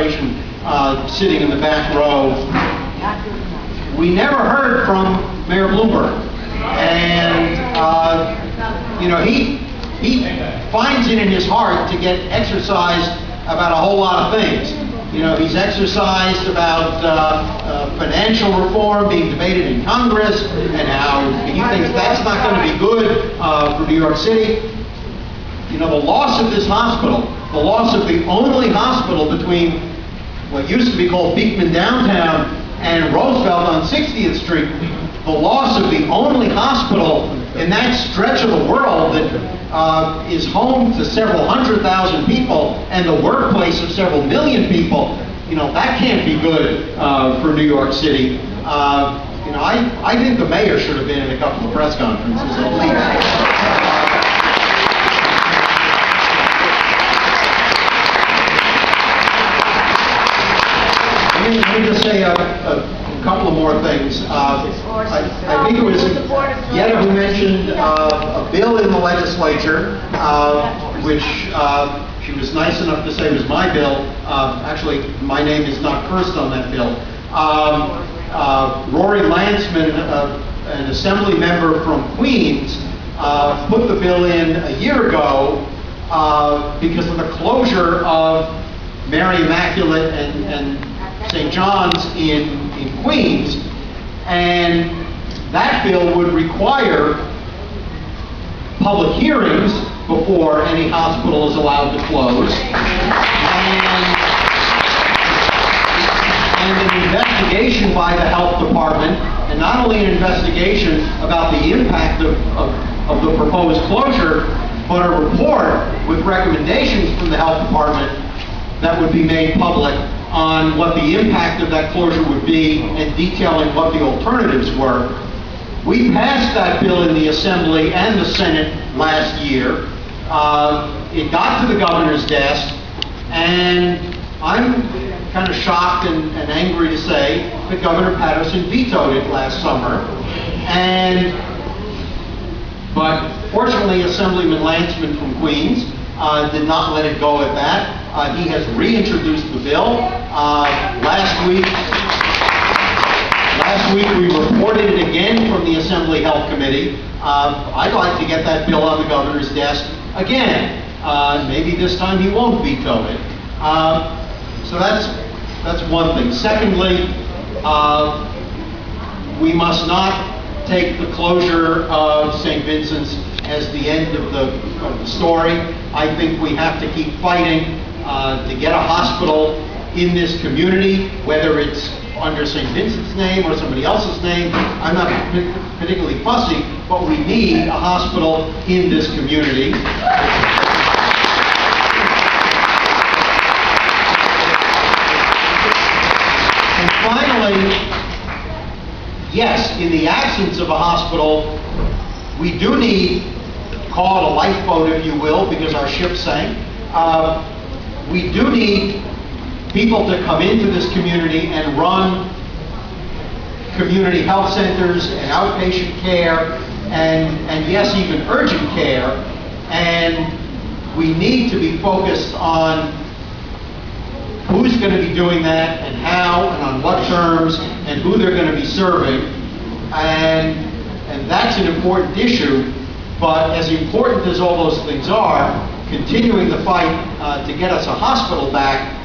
administration sitting in the back row. We never heard from Mayor Bloomberg, and he finds it in his heart to get exercised about a whole lot of things. He's exercised about financial reform being debated in Congress, and how he thinks that's not going to be good for New York City. The loss of this hospital, the loss of the only hospital between what used to be called Beekman Downtown and Roosevelt on 60th Street, the loss of the only hospital in that stretch of the world that is home to several 100,000 people and the workplace of several million people, that can't be good for New York City. I think the mayor should have been in a couple of press conferences at least. Let me just say a couple of more things. I think it was Yetta who mentioned a bill in the legislature, which she was nice enough to say was my bill. Actually, my name is not first on that bill. Rory Lansman, an assembly member from Queens, put the bill in a year ago because of the closure of Mary Immaculate and St. John's in Queens, and that bill would require public hearings before any hospital is allowed to close, and an investigation by the health department, and not only an investigation about the impact of the proposed closure, but a report with recommendations from the health department that would be made public on what the impact of that closure would be and detailing what the alternatives were. We passed that bill in the Assembly and the Senate last year. It got to the governor's desk, and I'm kind of shocked and angry to say that Governor Patterson vetoed it last summer. But fortunately, Assemblyman Lansman from Queens did not let it go at that. He has reintroduced the bill. Last week we reported it again from the Assembly Health Committee. I'd like to get that bill on the governor's desk again. Maybe this time he won't veto it. So that's one thing. Secondly, we must not take the closure of St. Vincent's as the end of the story. I think we have to keep fighting to get a hospital in this community, whether it's under St. Vincent's name or somebody else's name. I'm not particularly fussy, but we need a hospital in this community. And finally, yes, in the absence of a hospital, we do need, call it a lifeboat if you will, because our ship sank. We do need people to come into this community and run community health centers and outpatient care and yes, even urgent care. And we need to be focused on who's going to be doing that and how and on what terms and who they're going to be serving. And that's an important issue, but as important as all those things are, continuing the fight to get us a hospital back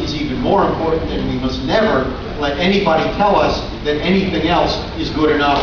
is even more important, and we must never let anybody tell us that anything else is good enough.